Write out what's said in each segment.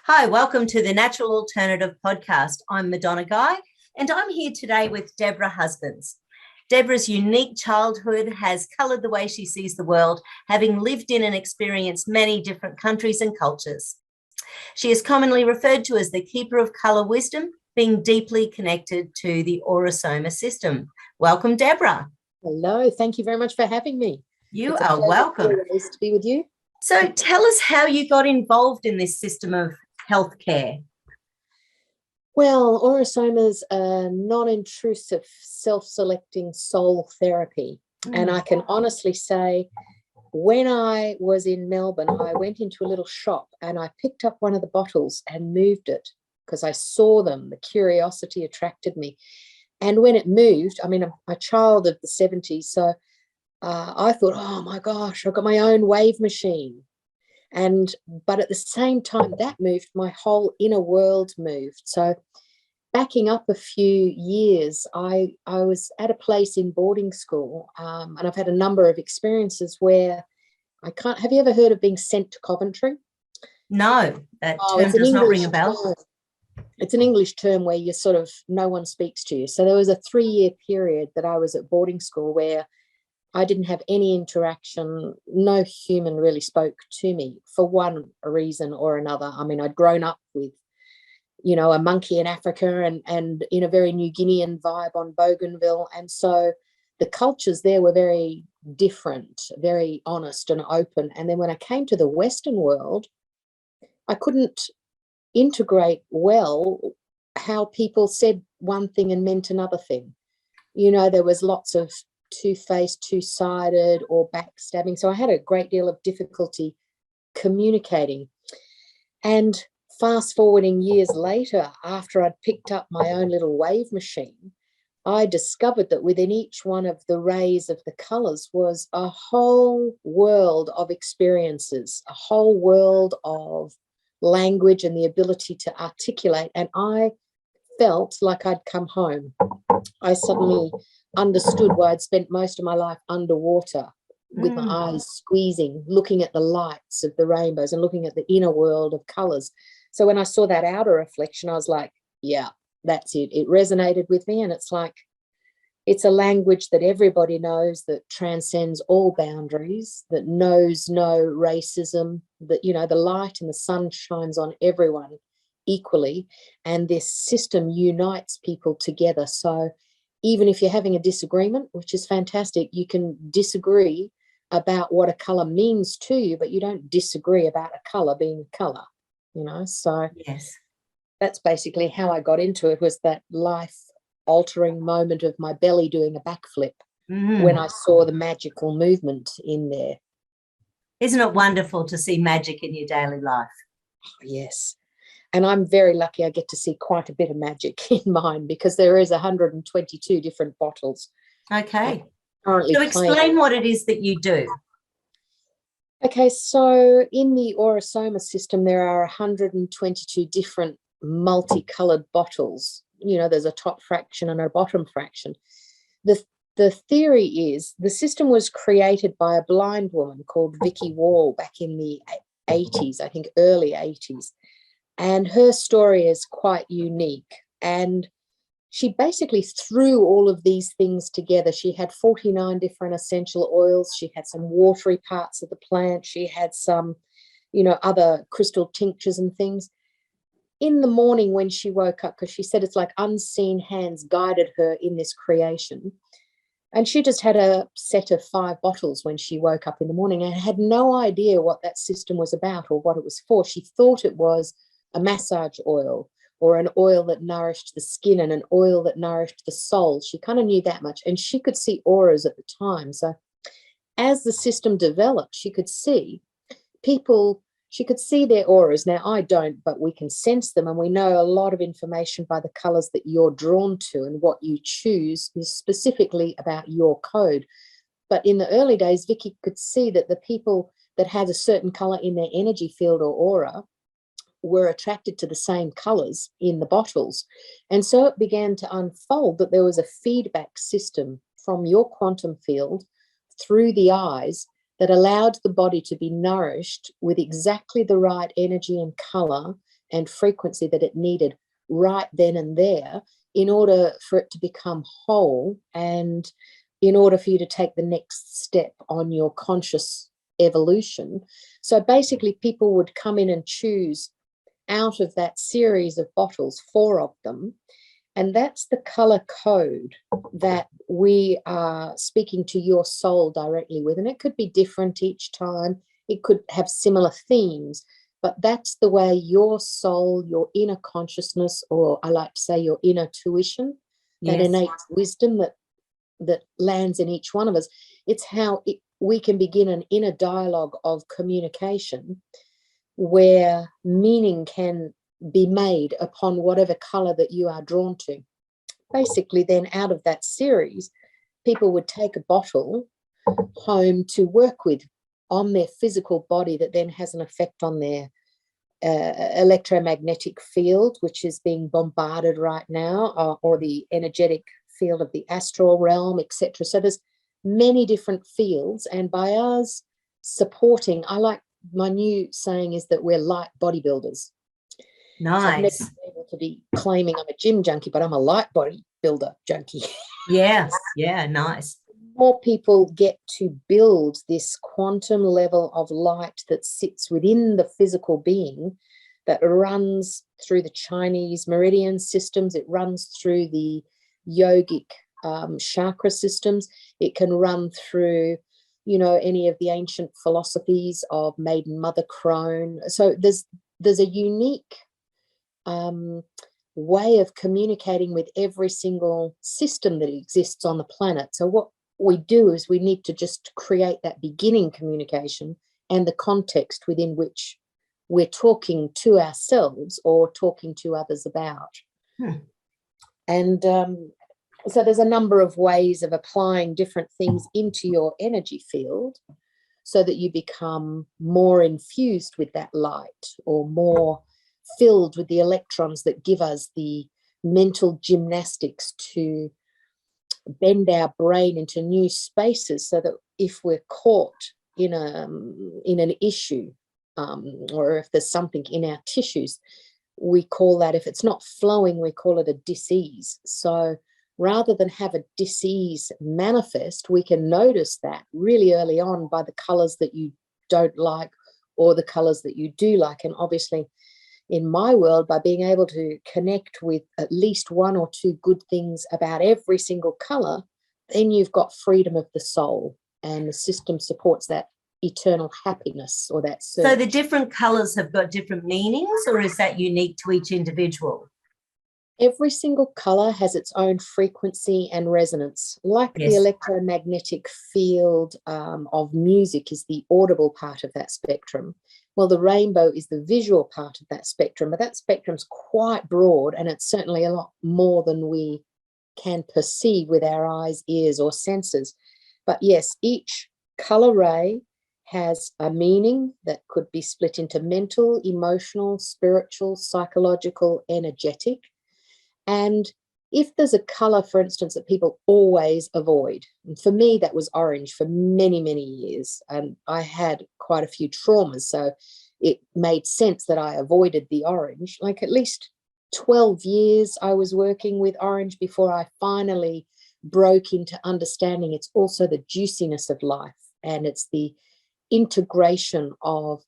Hi, welcome to the Natural Alternative Podcast. I'm Madonna Guy, and I'm here today with Deborah Husbands. Deborah's unique childhood has coloured the way she sees the world, having lived in and experienced many different countries and cultures. She is commonly referred to as the keeper of colour wisdom, being deeply connected to the Aura Soma system. Welcome, Deborah. Hello, thank you very much for having me. You are welcome. It's to be with you. So tell us how you got involved in this system of healthcare. Well, Aura Soma is a non-intrusive, self-selecting soul therapy. And I can honestly say, when I was in Melbourne, I went into a little shop and I picked up one of the bottles and moved it because I saw them. The curiosity attracted me. And when it moved, I mean, I'm a child of the 70s, so I thought, oh my gosh, I've got my own wave machine. But at the same time that moved, my whole inner world moved. So backing up a few years, I was at a place in boarding school, and I've had a number of experiences where have you ever heard of being sent to Coventry? No, that term does not ring a bell. It's an English term where you sort of, no one speaks to you. So there was a 3-year period that I was at boarding school where I didn't have any interaction. No human really spoke to me for one reason or another. I mean, I'd grown up with, a monkey in Africa and in a very New Guinean vibe on Bougainville. And so the cultures there were very different, very honest and open. And then when I came to the Western world, I couldn't integrate well how people said one thing and meant another thing. There was lots of two-faced, two-sided or backstabbing. So I had a great deal of difficulty communicating. And fast forwarding years later, after I'd picked up my own little wave machine, I discovered that within each one of the rays of the colors was a whole world of experiences, a whole world of language and the ability to articulate. And I felt like I'd come home. I suddenly understood why I'd spent most of my life underwater with my eyes squeezing, looking at the lights of the rainbows and looking at the inner world of colors. So when I saw that outer reflection, I was like, yeah, that's it. It resonated with me. And it's like, it's a language that everybody knows, that transcends all boundaries, that knows no racism, that, the light and the sun shines on everyone equally. And this system unites people together. So even if you're having a disagreement, which is fantastic, you can disagree about what a color means to you, but you don't disagree about a color being a color, So yes, that's basically how I got into it, was that life-altering moment of my belly doing a backflip when I saw the magical movement in there. Isn't it wonderful to see magic in your daily life? Oh, yes. And I'm very lucky I get to see quite a bit of magic in mine, because there is 122 different bottles. Okay. So explain what it is that you do. Okay, so in the Aura Soma system, there are 122 different multicolored bottles. There's a top fraction and a bottom fraction. The theory is the system was created by a blind woman called Vicky Wall back in the 80s, I think early 80s. And her story is quite unique. And she basically threw all of these things together. She had 49 different essential oils. She had some watery parts of the plant. She had some, other crystal tinctures and things. In the morning when she woke up, because she said it's like unseen hands guided her in this creation. And she just had a set of 5 bottles when she woke up in the morning and had no idea what that system was about or what it was for. She thought it was a massage oil or an oil that nourished the skin and an oil that nourished the soul. She kind of knew that much, and she could see auras at the time. So as the system developed, she could see people, she could see their auras. Now, I don't, but we can sense them, and we know a lot of information by the colors that you're drawn to, and what you choose is specifically about your code. But in the early days, Vicky could see that the people that had a certain color in their energy field or aura were attracted to the same colors in the bottles. And so it began to unfold that there was a feedback system from your quantum field through the eyes that allowed the body to be nourished with exactly the right energy and color and frequency that it needed right then and there in order for it to become whole and in order for you to take the next step on your conscious evolution. So basically, people would come in and choose out of that series of bottles, 4 of them, and that's the color code that we are speaking to your soul directly with. And it could be different each time. It could have similar themes, but that's the way your soul, your inner consciousness, or I like to say your inner tuition, that innate wisdom that lands in each one of us. It's how we can begin an inner dialogue of communication where meaning can be made upon whatever color that you are drawn to. Basically, then out of that series, people would take a bottle home to work with on their physical body that then has an effect on their electromagnetic field, which is being bombarded right now, or the energetic field of the astral realm, etc. So there's many different fields, and by us supporting, my new saying is that we're light bodybuilders. Nice. So I've never been able to be claiming I'm a gym junkie, but I'm a light bodybuilder junkie. Yes, yeah, nice. More people get to build this quantum level of light that sits within the physical being, that runs through the Chinese meridian systems. It runs through the yogic chakra systems. It can run through, any of the ancient philosophies of Maiden Mother Crone. So there's a unique way of communicating with every single system that exists on the planet. So what we do is we need to just create that beginning communication and the context within which we're talking to ourselves or talking to others about. And so there's a number of ways of applying different things into your energy field so that you become more infused with that light, or more filled with the electrons that give us the mental gymnastics to bend our brain into new spaces, so that if we're caught in an issue, or if there's something in our tissues, we call that, if it's not flowing, we call it a dis-ease. So rather than have a dis-ease manifest, we can notice that really early on by the colors that you don't like or the colors that you do like. And obviously, in my world, by being able to connect with at least 1 or 2 good things about every single color, then you've got freedom of the soul, and the system supports that eternal happiness, or that search. So the different colors have got different meanings, or is that unique to each individual? Every single color has its own frequency and resonance. Like the electromagnetic field of music is the audible part of that spectrum. Well, the rainbow is the visual part of that spectrum, but that spectrum's quite broad, and it's certainly a lot more than we can perceive with our eyes, ears, or senses. But yes, each color ray has a meaning that could be split into mental, emotional, spiritual, psychological, energetic. And if there's a color, for instance, that people always avoid, and for me, that was orange for many, many years. And I had quite a few traumas, so it made sense that I avoided the orange. Like at least 12 years I was working with orange before I finally broke into understanding it's also the juiciness of life, and it's the integration of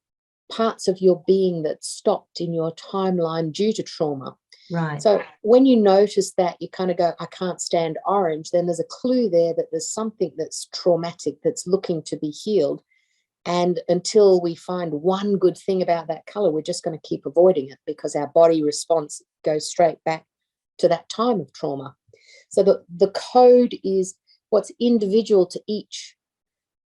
parts of your being that stopped in your timeline due to trauma. Right. So when you notice that, you kind of go, I can't stand orange, then there's a clue there that there's something that's traumatic that's looking to be healed. And until we find one good thing about that color, we're just going to keep avoiding it, because our body response goes straight back to that time of trauma. So the code is what's individual to each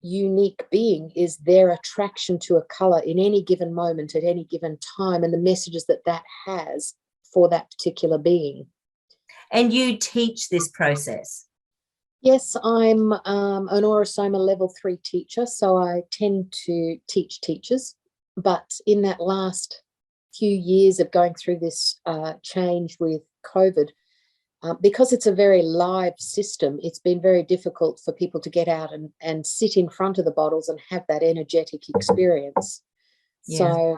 unique being, is their attraction to a color in any given moment at any given time, and the messages that that has for that particular being. And you teach this process? Yes, I'm an Aura Soma level 3 teacher, so I tend to teach teachers. But in that last few years of going through this change with COVID, because it's a very live system, it's been very difficult for people to get out and sit in front of the bottles and have that energetic experience. Yeah. So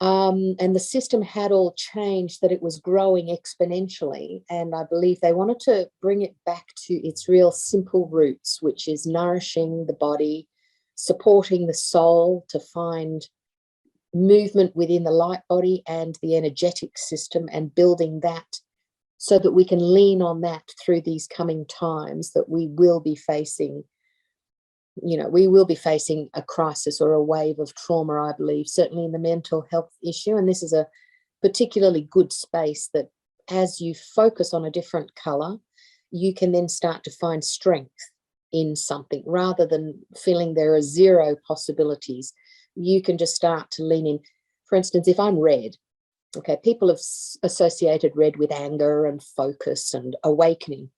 And the system had all changed, that it was growing exponentially. And I believe they wanted to bring it back to its real simple roots, which is nourishing the body, supporting the soul to find movement within the light body and the energetic system, and building that so that we can lean on that through these coming times that we will be facing. We will be facing a crisis or a wave of trauma, I believe, certainly in the mental health issue. And this is a particularly good space that, as you focus on a different color, you can then start to find strength in something rather than feeling there are zero possibilities. You can just start to lean in. For instance, if I'm red, okay, people have associated red with anger and focus and awakening.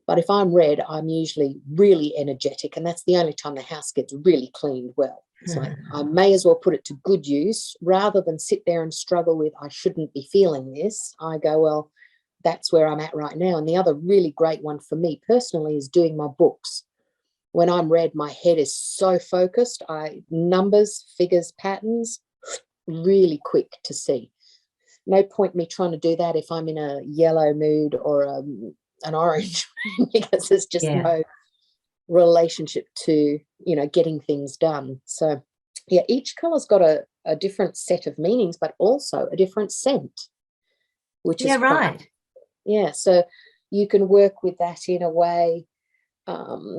But if I'm red, I'm usually really energetic, and that's the only time the house gets really cleaned well. So I may as well put it to good use rather than sit there and struggle with, I shouldn't be feeling this. I go, well, that's where I'm at right now. And the other really great one for me personally is doing my books. When I'm red, my head is so focused. Numbers, figures, patterns, really quick to see. No point me trying to do that if I'm in a yellow mood or an orange, because there's just no relationship to getting things done. So yeah, each color's got a different set of meanings, but also a different scent, which is right. Yeah, so you can work with that in a way,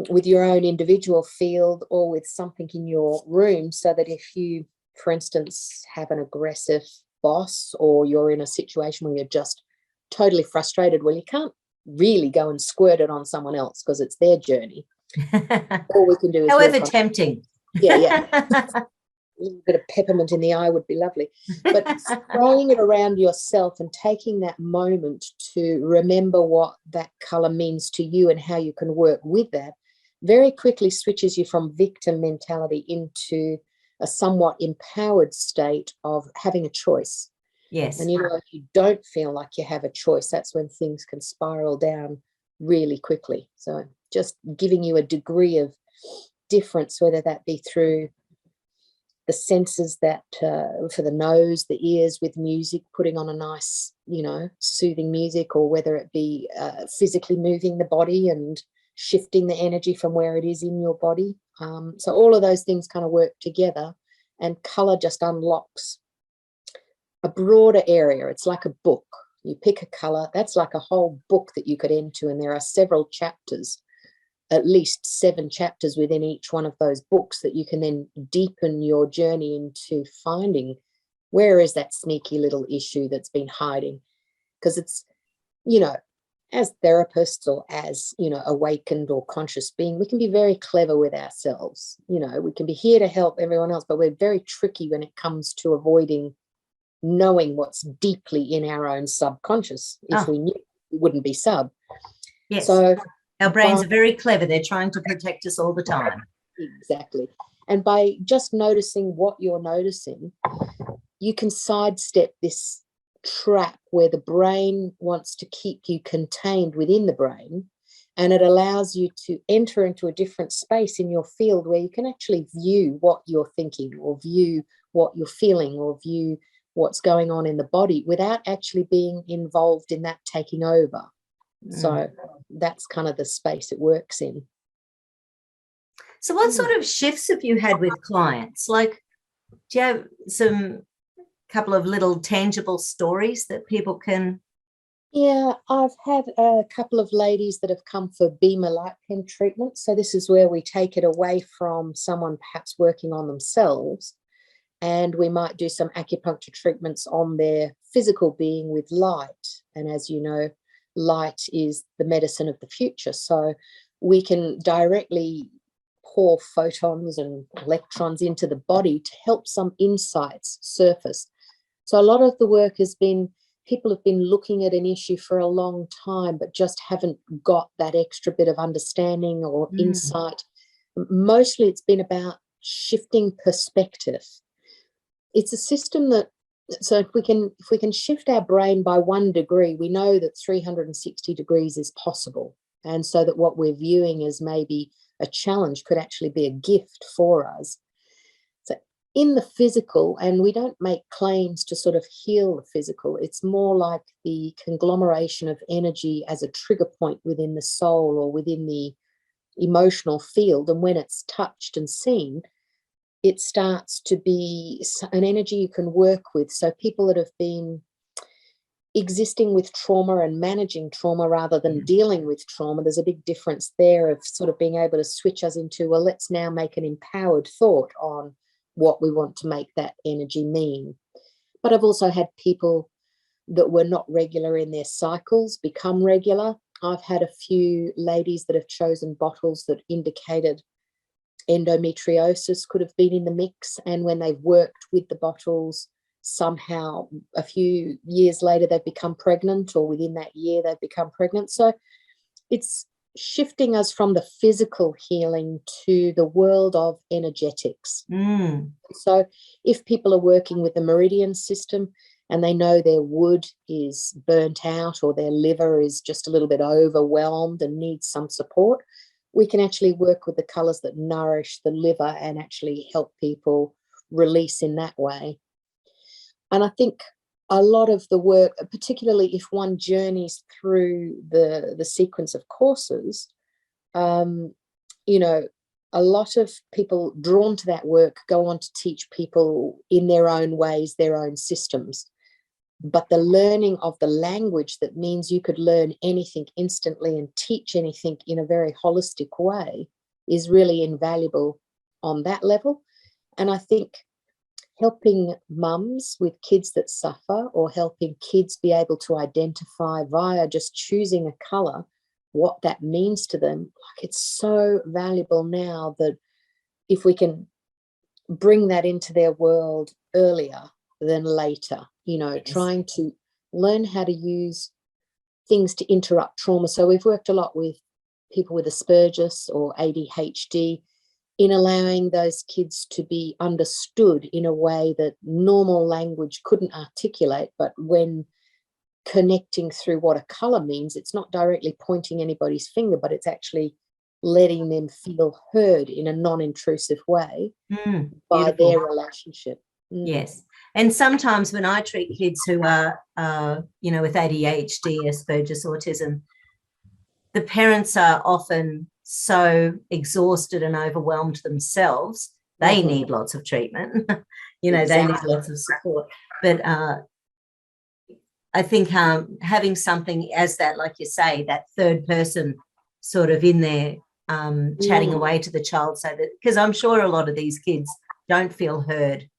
with your own individual field or with something in your room, so that if you, for instance, have an aggressive boss, or you're in a situation where you're just totally frustrated, well, you can't really go and squirt it on someone else because it's their journey. All we can do is however tempting. Yeah. A little bit of peppermint in the eye would be lovely. But spraying it around yourself and taking that moment to remember what that color means to you and how you can work with that very quickly switches you from victim mentality into a somewhat empowered state of having a choice. Yes. And if you don't feel like you have a choice, that's when things can spiral down really quickly. So just giving you a degree of difference, whether that be through the senses that for the nose, the ears, with music, putting on a nice, soothing music, or whether it be physically moving the body and shifting the energy from where it is in your body. So all of those things kind of work together, and color just unlocks a broader area. It's like a book. You pick a color, that's like a whole book that you could enter, and there are several chapters, at least 7 chapters within each one of those books, that you can then deepen your journey into finding where is that sneaky little issue that's been hiding. Because it's, as therapists or as, awakened or conscious being, we can be very clever with ourselves. We can be here to help everyone else, but we're very tricky when it comes to avoiding knowing what's deeply in our own subconscious. If we knew, we wouldn't be sub. Yes. So our brains are very clever. They're trying to protect us all the time. Exactly. And by just noticing what you're noticing, you can sidestep this trap where the brain wants to keep you contained within the brain, and it allows you to enter into a different space in your field where you can actually view what you're thinking, or view what you're feeling, or view what's going on in the body without actually being involved in that taking over. So that's kind of the space it works in. So what sort of shifts have you had with clients? Like, do you have some couple of little tangible stories that people can? Yeah, I've had a couple of ladies that have come for Bema light pen treatment. So this is where we take it away from someone perhaps working on themselves, and we might do some acupuncture treatments on their physical being with light. And as you know, light is the medicine of the future. So we can directly pour photons and electrons into the body to help some insights surface. So a lot of the work has been, people have been looking at an issue for a long time, but just haven't got that extra bit of understanding or insight. Mostly it's been about shifting perspective. It's a system that, so if we can shift our brain by 1 degree, we know that 360 degrees is possible. And so that what we're viewing as maybe a challenge could actually be a gift for us. So in the physical, and we don't make claims to sort of heal the physical. It's more like the conglomeration of energy as a trigger point within the soul or within the emotional field. And when it's touched and seen, it starts to be an energy you can work with. So people that have been existing with trauma and managing trauma rather than dealing with trauma, there's a big difference there of sort of being able to switch us into, well, let's now make an empowered thought on what we want to make that energy mean. But I've also had people that were not regular in their cycles become regular. I've had a few ladies that have chosen bottles that indicated endometriosis could have been in the mix, and when they've worked with the bottles, somehow a few years later they've become pregnant, or within that year they've become pregnant. So it's shifting us from the physical healing to the world of energetics. So if people are working with the meridian system and they know their wood is burnt out or their liver is just a little bit overwhelmed and needs some support, we can actually work with the colors that nourish the liver and actually help people release in that way. And I think a lot of the work, particularly if one journeys through the sequence of courses, you know, a lot of people drawn to that work go on to teach people in their own ways, their own systems. But the learning of the language that means you could learn anything instantly and teach anything in a very holistic way is really invaluable on that level. And I think helping mums with kids that suffer, or helping kids be able to identify via just choosing a color what that means to them, like, it's so valuable now that if we can bring that into their world earlier than later, you know, trying to learn how to use things to interrupt trauma. So we've worked a lot with people with Asperger's or ADHD in allowing those kids to be understood in a way that normal language couldn't articulate. But when connecting through what a color means, it's not directly pointing anybody's finger, but it's actually letting them feel heard in a non-intrusive way by their relationship. Yes. And sometimes when I treat kids who are, you know, with ADHD, Asperger's, autism, the parents are often so exhausted and overwhelmed themselves, they need lots of treatment. You know, they need lots of support. But I think having something as that, like you say, that third person sort of in there chatting away to the child, so that, because I'm sure a lot of these kids don't feel heard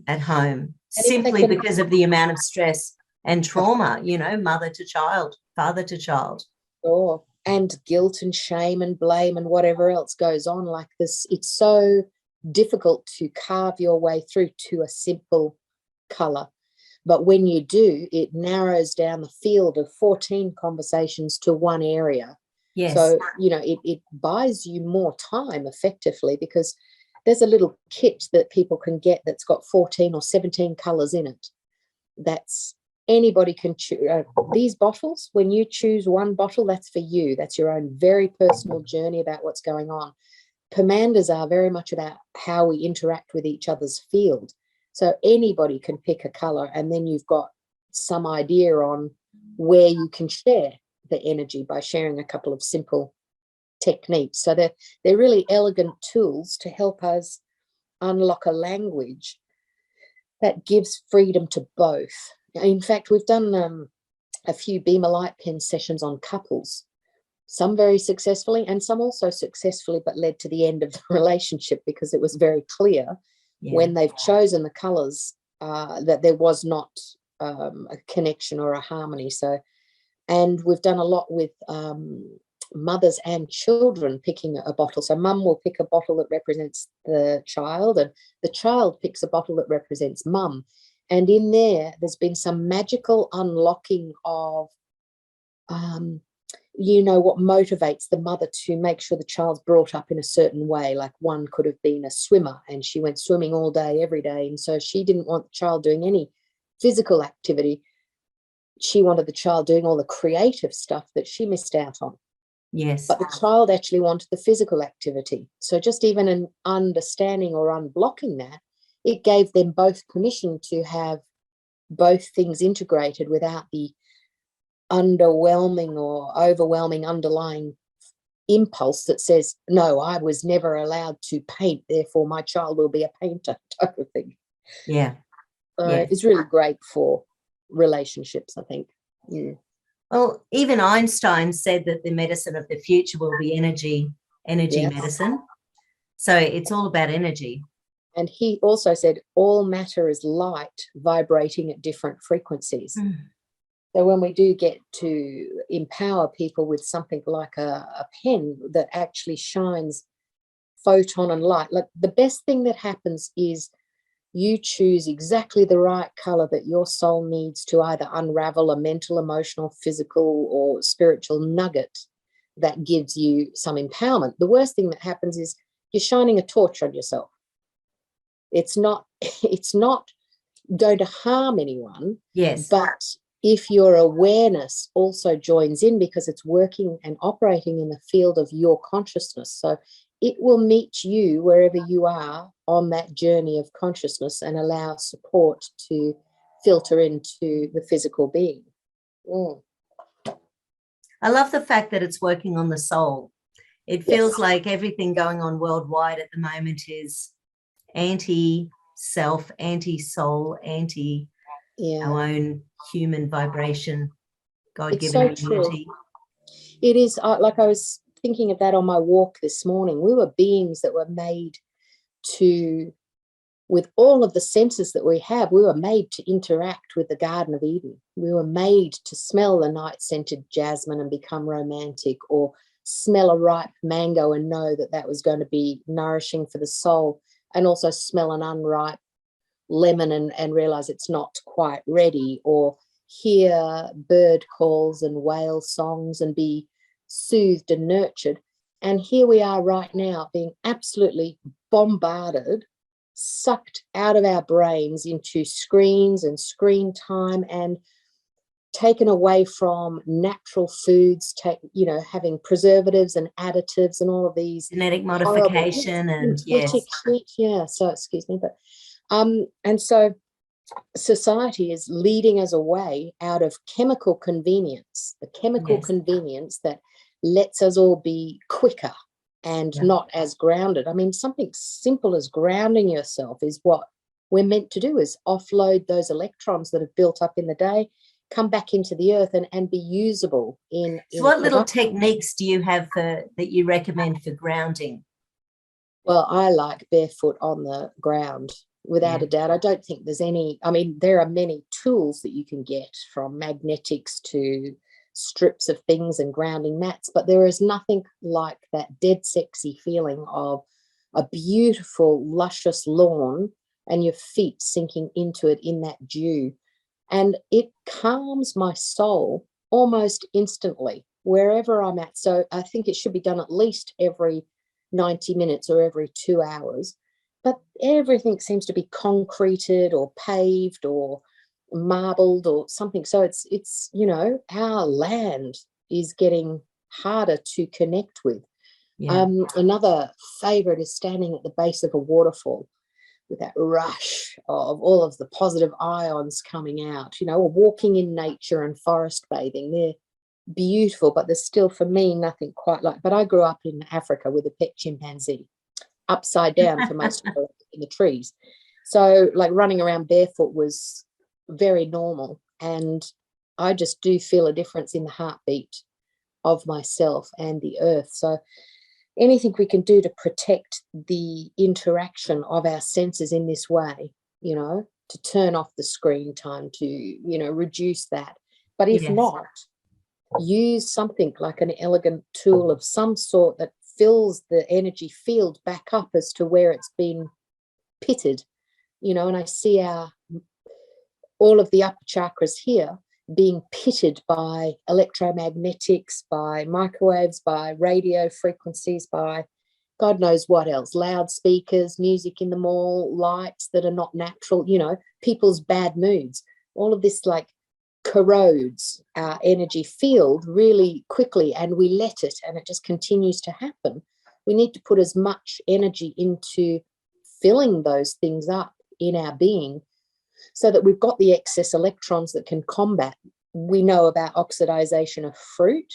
at home, simply because of the amount of stress and trauma, you know, mother to child, father to child. Sure. And guilt and shame and blame and whatever else goes on like this. It's so difficult to carve your way through to a simple color. But when you do, it narrows down the field of 14 conversations to one area. Yes. So, you know, it buys you more time effectively, because there's a little kit that people can get that's got 14 or 17 colors in it. That's anybody can choose. These bottles, when you choose one bottle, that's for you. That's your own very personal journey about what's going on. Pomandas are very much about how we interact with each other's field. So anybody can pick a color, and then you've got some idea on where you can share the energy by sharing a couple of simple techniques. So they're really elegant tools to help us unlock a language that gives freedom to both. In fact, we've done a few Beamer Light Pen sessions on couples, some very successfully and some also successfully, but led to the end of the relationship because it was very clear when they've chosen the colors that there was not a connection or a harmony. So, and we've done a lot with mothers and children picking a bottle. So mum will pick a bottle that represents the child, and the child picks a bottle that represents mum. And in there's been some magical unlocking of, you know, what motivates the mother to make sure the child's brought up in a certain way. Like one could have been a swimmer and she went swimming all day, every day. And so she didn't want the child doing any physical activity. She wanted the child doing all the creative stuff that she missed out on. Yes. But the child actually wanted the physical activity. So just even an understanding or unblocking that it gave them both permission to have both things integrated without the underwhelming or overwhelming underlying impulse that says, no, I was never allowed to paint, therefore my child will be a painter, type of thing. Yeah. It's really great for relationships, I think. Yeah. Well, even Einstein said that the medicine of the future will be energy Yes. medicine. So it's all about energy. And he also said all matter is light vibrating at different frequencies. So when we do get to empower people with something like a pen that actually shines photon and light, like the best thing that happens is you choose exactly the right color that your soul needs to either unravel a mental, emotional, physical, or spiritual nugget that gives you some empowerment. The worst thing that happens is you're shining a torch on yourself. It's not going to harm anyone. Yes. But if your awareness also joins in, because it's working and operating in the field of your consciousness, so it will meet you wherever you are on that journey of consciousness and allow support to filter into the physical being. I love the fact that it's working on the soul. It feels like everything going on worldwide at the moment is anti-self, anti-soul, our own human vibration, God-given immunity. It is like I was thinking of that on my walk this morning. We were beings that were made to, with all of the senses that we have, we were made to interact with the Garden of Eden. We were made to smell the night-scented jasmine and become romantic, or smell a ripe mango and know that that was going to be nourishing for the soul, and also smell an unripe lemon and realize it's not quite ready, or hear bird calls and whale songs and be soothed and nurtured. And here we are right now being absolutely bombarded, sucked out of our brains into screens and screen time, and taken away from natural foods, having preservatives and additives and all of these genetic modification and so excuse me, but and so society is leading us away out of chemical convenience, the chemical convenience that lets us all be quicker and not as grounded. I mean, something simple as grounding yourself is what we're meant to do, is offload those electrons that have built up in the day, come back into the earth and be usable in so what little techniques do you have that you recommend for grounding? Well, I like barefoot on the ground, without a doubt. I don't think there's any, I mean, there are many tools that you can get, from magnetics to strips of things and grounding mats, but there is nothing like that dead sexy feeling of a beautiful, luscious lawn and your feet sinking into it in that dew. And it calms my soul almost instantly, wherever I'm at. So I think it should be done at least every 90 minutes or every 2 hours. But everything seems to be concreted or paved or marbled or something. So it's our land is getting harder to connect with. Another favorite is standing at the base of a waterfall with that rush of all of the positive ions coming out, or walking in nature and forest bathing. They're beautiful, but there's still, for me, nothing quite like. But I grew up in Africa with a pet chimpanzee, upside down for most of it, in the trees. So like running around barefoot was very normal. And I just do feel a difference in the heartbeat of myself and the earth. So anything we can do to protect the interaction of our senses in this way, to turn off the screen time, to, reduce that. But if not, use something like an elegant tool of some sort that fills the energy field back up as to where it's been pitted, and I see all of the upper chakras here being pitted by electromagnetics, by microwaves, by radio frequencies, by God knows what else, loudspeakers, music in the mall, lights that are not natural, people's bad moods. All of this like corrodes our energy field really quickly, and we let it, and it just continues to happen. We need to put as much energy into filling those things up in our being, so that we've got the excess electrons that can combat. We know about oxidization of fruit.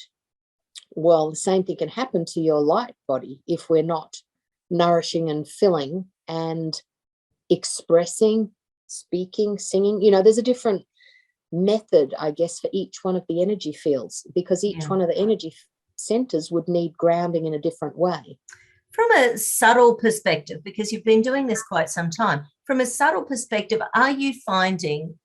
Well, the same thing can happen to your light body if we're not nourishing and filling and expressing, speaking, singing. There's a different method, I guess, for each one of the energy fields, because each one of the energy centers would need grounding in a different way. From a subtle perspective, because you've been doing this quite some time, from a subtle perspective, are you finding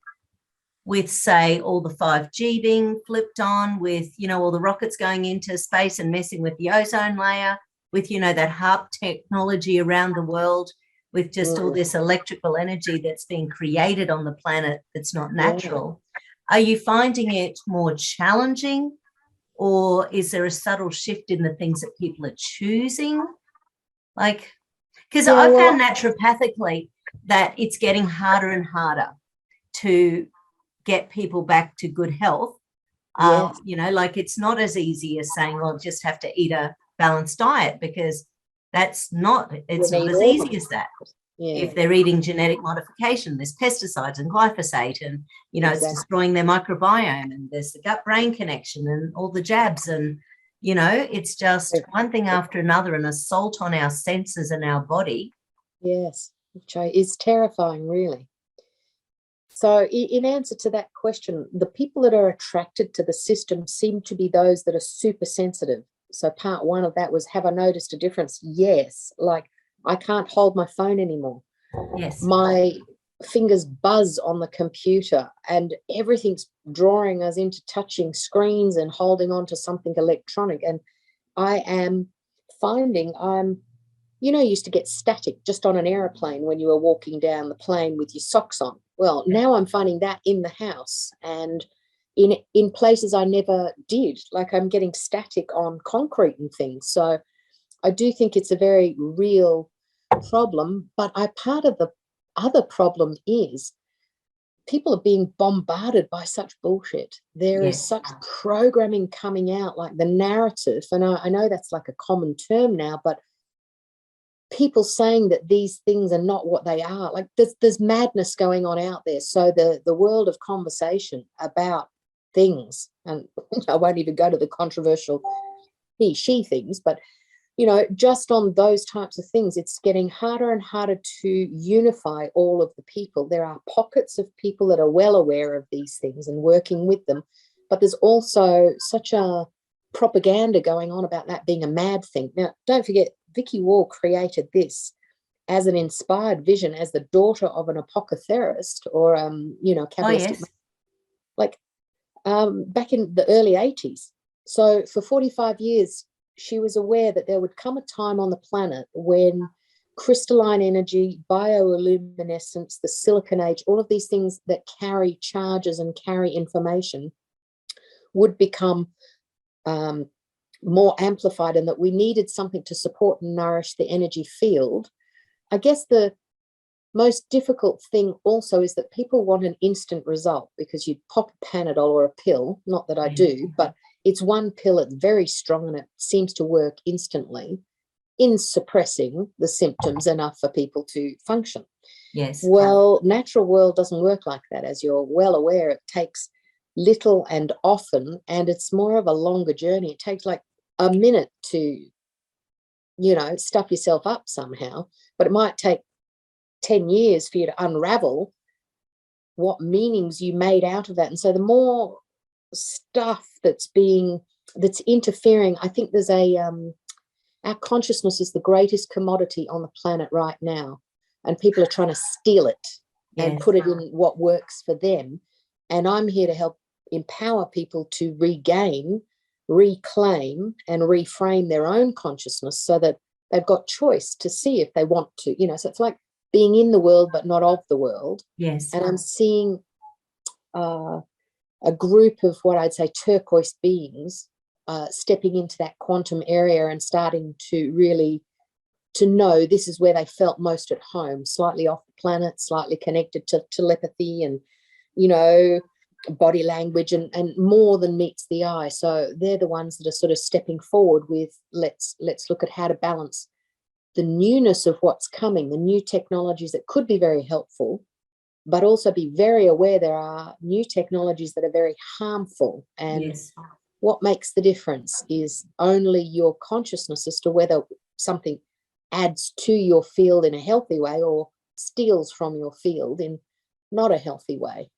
with, say, all the 5G being flipped on, with, all the rockets going into space and messing with the ozone layer, with, that HARP technology around the world, with just all this electrical energy that's being created on the planet that's not natural? Are you finding it more challenging, or is there a subtle shift in the things that people are choosing? Because I found naturopathically that it's getting harder and harder to get people back to good health. It's not as easy as saying, well, just have to eat a balanced diet, because it's not as easy as that. If they're eating genetic modification, there's pesticides and glyphosate, and it's destroying their microbiome, and there's the gut-brain connection and all the jabs, and it's just one thing after another, an assault on our senses and our body. Yes, which is terrifying, really. So in answer to that question, the people that are attracted to the system seem to be those that are super sensitive. So part one of that was, have I noticed a difference? Yes. Like, I can't hold my phone anymore. Yes. My fingers buzz on the computer, and everything's drawing us into touching screens and holding on to something electronic. And I am finding you used to get static just on an aeroplane when you were walking down the plane with your socks on. Well, now I'm finding that in the house and in places I never did. Like, I'm getting static on concrete and things. So I do think it's a very real problem. But part of the other problem is people are being bombarded by such bullshit. There is such programming coming out, like the narrative. And I know that's like a common term now, but people saying that these things are not what they are. Like, there's madness going on out there. So the world of conversation about things, and I won't even go to the controversial he, she things, but just on those types of things, it's getting harder and harder to unify all of the people. There are pockets of people that are well aware of these things and working with them, but there's also such a propaganda going on about that being a mad thing. Now, don't forget, Vicky Wall created this as an inspired vision as the daughter of an apothecist or Kabbalistic, back in the early 80s. So for 45 years, she was aware that there would come a time on the planet when crystalline energy, bioluminescence, the silicon age, all of these things that carry charges and carry information would become more amplified, and that we needed something to support and nourish the energy field. I guess the most difficult thing also is that people want an instant result, because you pop a Panadol or a pill, not that I do, but it's one pill, it's very strong, and it seems to work instantly in suppressing the symptoms enough for people to function. Yes. Well, natural world doesn't work like that, as you're well aware. It takes little and often, and it's more of a longer journey. It takes like a minute to, stuff yourself up somehow, but it might take 10 years for you to unravel what meanings you made out of that. And so the more stuff that's interfering, I think there's our consciousness is the greatest commodity on the planet right now, and people are trying to steal it and put it in what works for them. And I'm here to help empower people to regain, reclaim, and reframe their own consciousness so that they've got choice to see if they want to, so it's like being in the world but not of the world. Yes. And I'm seeing a group of what I'd say turquoise beings stepping into that quantum area and starting to really to know this is where they felt most at home, slightly off the planet, slightly connected to telepathy and, body language and more than meets the eye. So they're the ones that are sort of stepping forward with let's look at how to balance the newness of what's coming, the new technologies that could be very helpful, but also be very aware there are new technologies that are very harmful. And Yes. what makes the difference is only your consciousness as to whether something adds to your field in a healthy way or steals from your field in not a healthy way.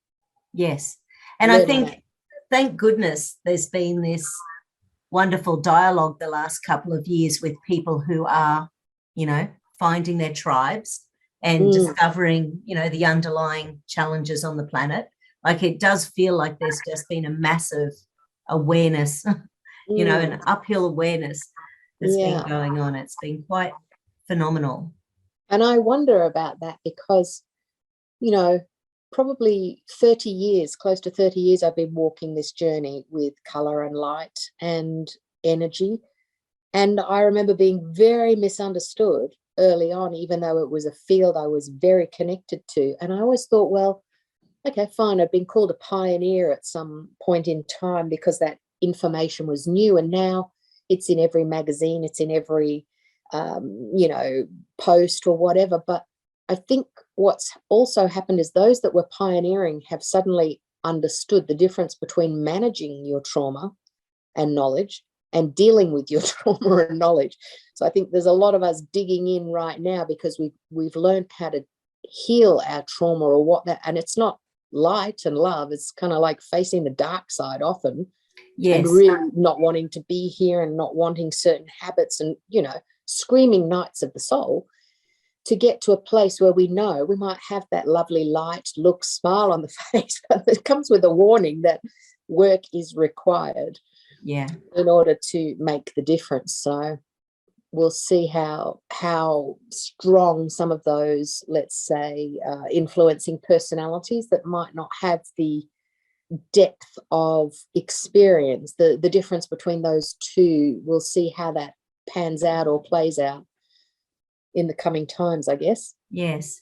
Yes. And I Learning think, that. thank goodness, there's been this wonderful dialogue the last couple of years with people who are, you know, finding their tribes and discovering, you know, the underlying challenges on the planet. Like, it does feel like there's just been a massive awareness, you know, an uphill awareness that's been going on. It's been quite phenomenal. And I wonder about that because, you know, probably 30 years, close to 30 years, I've been walking this journey with color and light and energy. And I remember being very misunderstood early on, even though it was a field I was very connected to. And I always thought, well, okay, fine, I've been called a pioneer at some point in time because that information was new. And now it's in every magazine, it's in every, you know, post or whatever. But I think what's also happened is those that were pioneering have suddenly understood the difference between managing your trauma and knowledge and dealing with your trauma and knowledge. So I think there's a lot of us digging in right now because we've learned how to heal our trauma or what that, and it's not light and love. It's kind of like facing the dark side often. Yes. And really not wanting to be here and not wanting certain habits and, you know, screaming nights of the soul to get to a place where we know we might have that lovely light look, smile on the face, but it comes with a warning that work is required in order to make the difference. So we'll see how strong some of those, let's say, influencing personalities that might not have the depth of experience, the difference between those two, we'll see how that pans out or plays out in the coming times, I guess. Yes.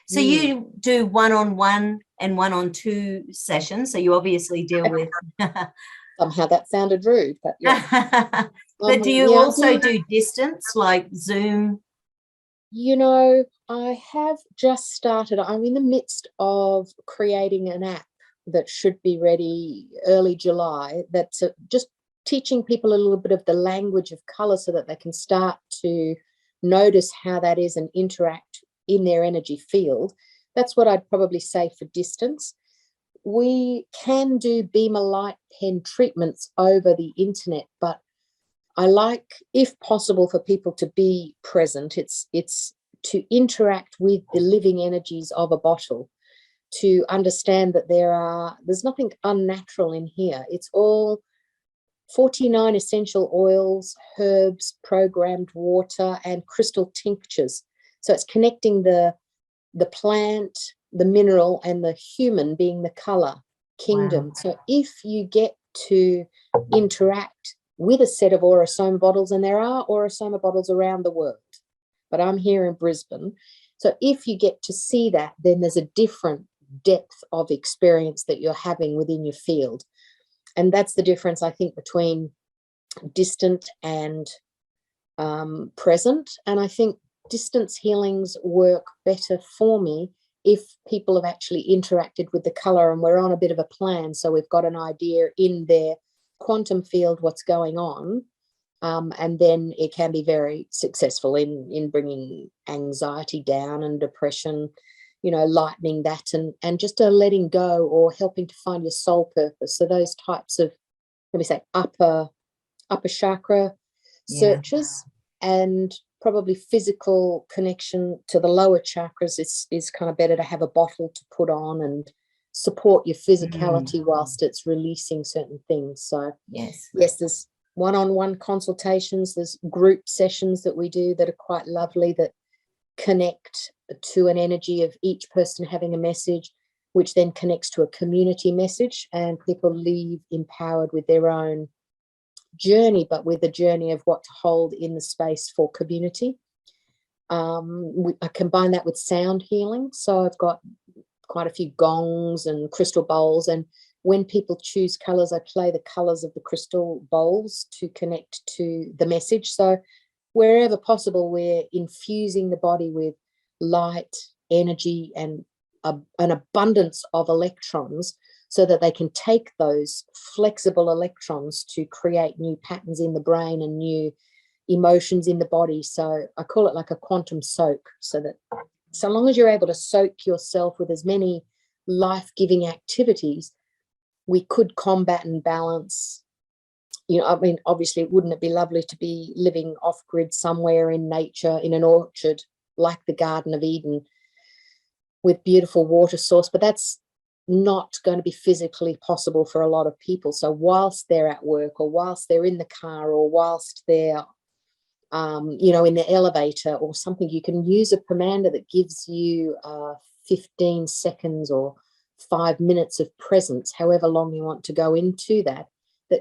So you do one-on-one and one-on-two sessions. So you obviously deal with... Somehow that sounded rude, but yeah. But do you also do distance, like Zoom? You know, I have just started. I'm in the midst of creating an app that should be ready early July. That's just teaching people a little bit of the language of color so that they can start to notice how that is and interact in their energy field. That's what I'd probably say for distance. We can do beamer light pen treatments over the internet, but I like, if possible, for people to be present. It's to interact with the living energies of a bottle, to understand that there's nothing unnatural in here. It's all 49 essential oils, herbs, programmed water, and crystal tinctures. So it's connecting the plant, the mineral, and the human being the color kingdom. Wow. So if you get to interact with a set of Aura Soma bottles, and there are Aura Soma bottles around the world, but I'm here in Brisbane. So if you get to see that, then there's a different depth of experience that you're having within your field. And that's the difference, I think, between distant and present. And I think distance healings work better for me if people have actually interacted with the color and we're on a bit of a plan. So we've got an idea in their quantum field what's going on. And then it can be very successful in bringing anxiety down and depression, you know, lightening that and just a letting go or helping to find your soul purpose. So those types of, let me say, upper chakra searches, and probably physical connection to the lower chakras is kind of better to have a bottle to put on and support your physicality whilst it's releasing certain things. So yes, there's one-on-one consultations, there's group sessions that we do that are quite lovely, that connect to an energy of each person having a message, which then connects to a community message, and people leave empowered with their own journey, but with a journey of what to hold in the space for community. I combine that with sound healing. So I've got quite a few gongs and crystal bowls, and when people choose colors, I play the colors of the crystal bowls to connect to the message. So wherever possible, we're infusing the body with light, energy, and an abundance of electrons, so that they can take those flexible electrons to create new patterns in the brain and new emotions in the body. So I call it like a quantum soak, so that so long as you're able to soak yourself with as many life-giving activities, we could combat and balance. I mean, obviously, wouldn't it be lovely to be living off-grid somewhere in nature, in an orchard like the Garden of Eden, with beautiful water source? But that's not going to be physically possible for a lot of people. So whilst they're at work, or whilst they're in the car, or whilst they're in the elevator or something, you can use a commander that gives you 15 seconds or 5 minutes of presence, however long you want to go into that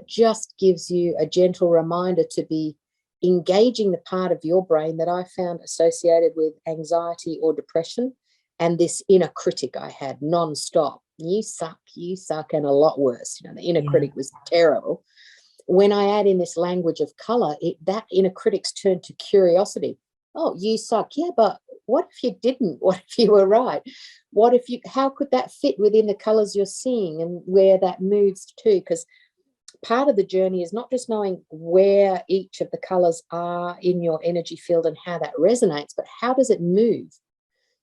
just gives you a gentle reminder to be engaging the part of your brain that I found associated with anxiety or depression, and this inner critic I had non-stop. You suck, and a lot worse. The inner critic was terrible. When I add in this language of color, that inner critic's turned to curiosity. Oh, you suck. Yeah, but what if you didn't? What if you were right? How could that fit within the colors you're seeing and where that moves to? Because part of the journey is not just knowing where each of the colors are in your energy field and how that resonates, but how does it move?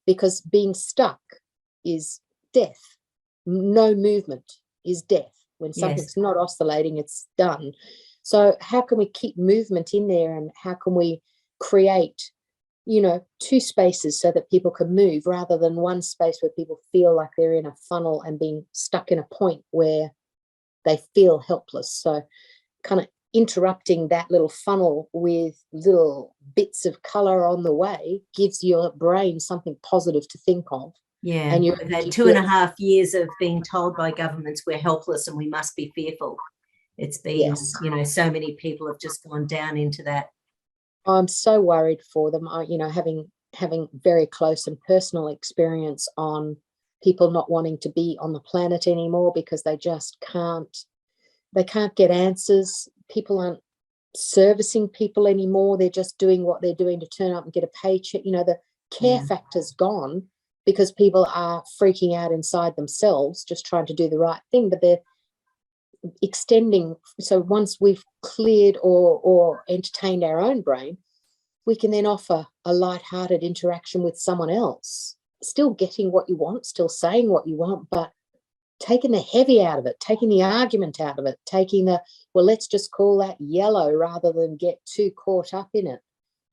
Because being stuck is death. No movement is death. When something's not oscillating, it's done. So how can we keep movement in there, and how can we create, two spaces so that people can move, rather than one space where people feel like they're in a funnel and being stuck in a point where they feel helpless? So kind of interrupting that little funnel with little bits of color on the way gives your brain something positive to think of. Yeah, and we've had 2.5 years of being told by governments we're helpless and we must be fearful. It's been, so many people have just gone down into that. I'm so worried for them. Having very close and personal experience on people not wanting to be on the planet anymore because they just can't. They can't get answers. People aren't servicing people anymore. They're just doing what they're doing to turn up and get a paycheck. The care factor's gone, because people are freaking out inside themselves, just trying to do the right thing, but they're extending. So once we've cleared or entertained our own brain, we can then offer a light-hearted interaction with someone else, still getting what you want, still saying what you want, but taking the heavy out of it, taking the argument out of it, let's just call that yellow rather than get too caught up in it.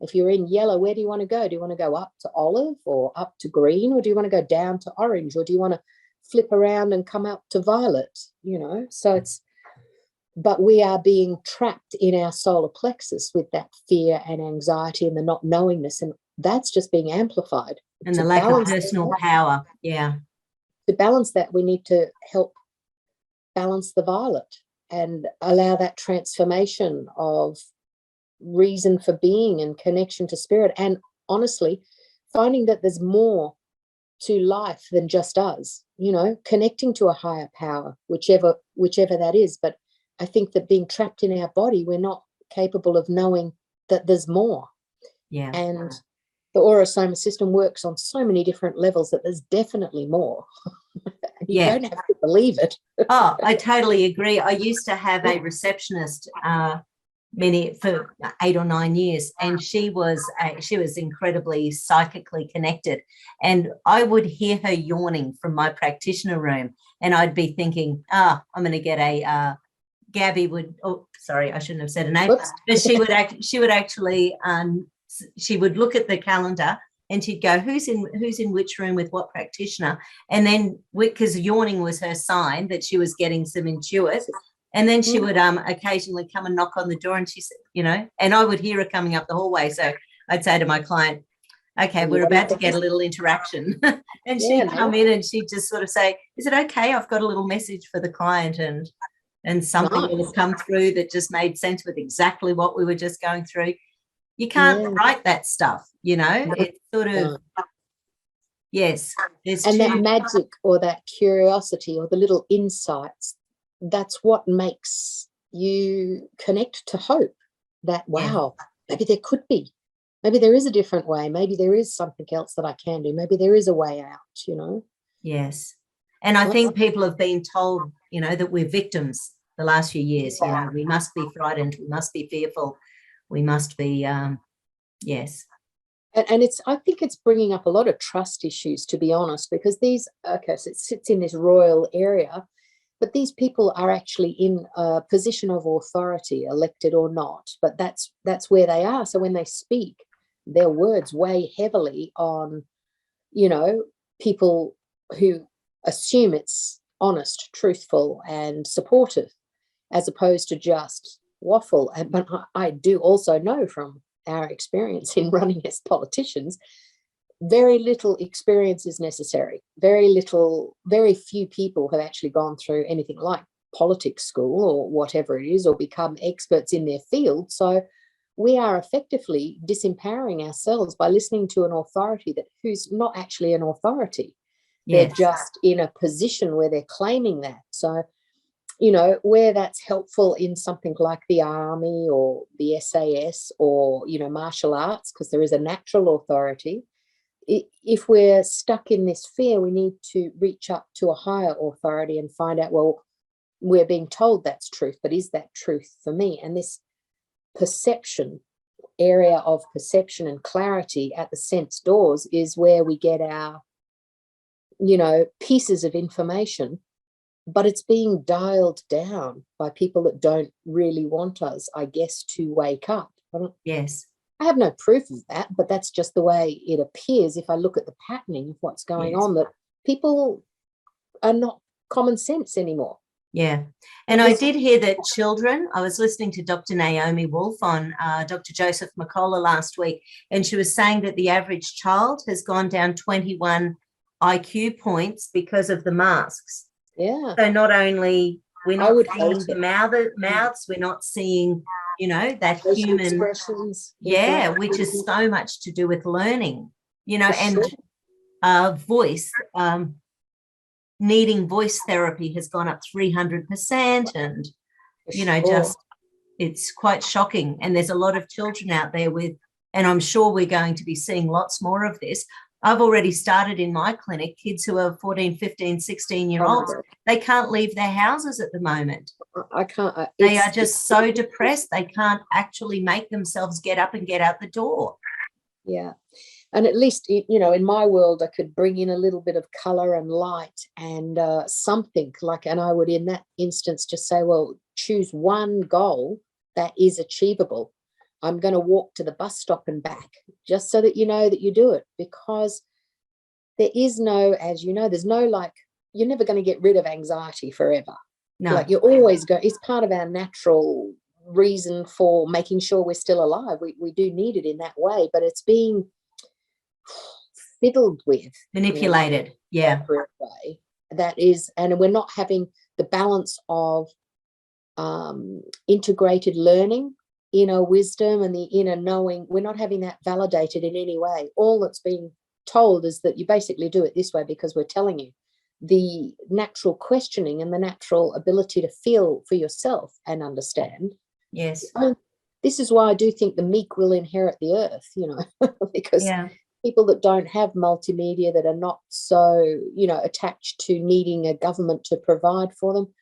If you're in yellow, where do you want to go? Do you want to go up to olive or up to green, or do you want to go down to orange, or do you want to flip around and come up to violet? So but we are being trapped in our solar plexus with that fear and anxiety and the not knowingness, and that's just being amplified. And the lack of personal power. Yeah. To balance that, we need to help balance the violet and allow that transformation of reason for being and connection to spirit, and honestly finding that there's more to life than just us, connecting to a higher power, whichever that is. But I think that being trapped in our body, we're not capable of knowing that there's more. And the Aura Soma system works on so many different levels that there's definitely more. You don't have to believe it. Oh, I totally agree. I used to have a receptionist for 8 or 9 years, and she was incredibly psychically connected, and I would hear her yawning from my practitioner room, and I'd be thinking, I'm going to get a Gabby would, oh sorry, I shouldn't have said a name. Whoops. But she would actually she would look at the calendar and she'd go, who's in which room with what practitioner? And then, because yawning was her sign that she was getting some intuit, and then she would occasionally come and knock on the door, and she said, and I would hear her coming up the hallway. So I'd say to my client, okay, we're about to get a little interaction. And she'd come in and she'd just sort of say, is it okay? I've got a little message for the client, and something would have come through that just made sense with exactly what we were just going through. You can't write that stuff, It's sort of, and that magic or that curiosity or the little insights, that's what makes you connect to hope. That, wow, maybe there could be. Maybe there is a different way. Maybe there is something else that I can do. Maybe there is a way out. Yes. And I think people have been told, that we're victims the last few years. We must be frightened. We must be fearful. We must be, yes. And I think it's bringing up a lot of trust issues, to be honest, because so it sits in this royal area, but these people are actually in a position of authority, elected or not, but that's where they are. So when they speak, their words weigh heavily on, people who assume it's honest, truthful, and supportive, as opposed to just waffle. But I do also know from our experience in running as politicians, very little experience is necessary. Very few people have actually gone through anything like politics school or whatever it is, or become experts in their field. So we are effectively disempowering ourselves by listening to an authority who's not actually an authority. Yes. They're just in a position where they're claiming that. So, where that's helpful in something like the army or the SAS or, martial arts, because there is a natural authority. If we're stuck in this fear, we need to reach up to a higher authority and find out, well, we're being told that's truth, but is that truth for me? And this area of perception and clarity at the sense doors is where we get our, pieces of information, but it's being dialed down by people that don't really want us, I guess, to wake up. Yes. I have no proof of that, but that's just the way it appears if I look at the patterning of what's going on, that people are not common sense anymore. Yeah. And I did hear that children, I was listening to Dr. Naomi Wolf on Dr. Joseph McCullough last week, and she was saying that the average child has gone down 21 IQ points because of the masks. Yeah. So not only we're not seeing the mouths, we're not seeing, that human expressions. Yeah, which is so much to do with learning, and voice. Needing voice therapy has gone up 300%, and just it's quite shocking. And there's a lot of children out there and I'm sure we're going to be seeing lots more of this. I've already started in my clinic kids who are 14, 15, 16-year-olds. They can't leave their houses at the moment. I can't. They are just so depressed they can't actually make themselves get up and get out the door. Yeah. And at least, in my world, I could bring in a little bit of color and light and something like, and I would in that instance just say, well, choose one goal that is achievable. I'm going to walk to the bus stop and back, just so that you know that you do it, because there is no, as you know, there's no you're never going to get rid of anxiety forever. No. You're always it's part of our natural reason for making sure we're still alive. We do need it in that way, but it's being fiddled with, manipulated, way that is, and we're not having the balance of integrated learning, inner wisdom, and the inner knowing. We're not having that validated in any way. All that's being told is that you basically do it this way because we're telling you. The natural questioning and the natural ability to feel for yourself and understand. Yes. This is why I do think the meek will inherit the earth, because people that don't have multimedia, that are not so, attached to needing a government to provide for them,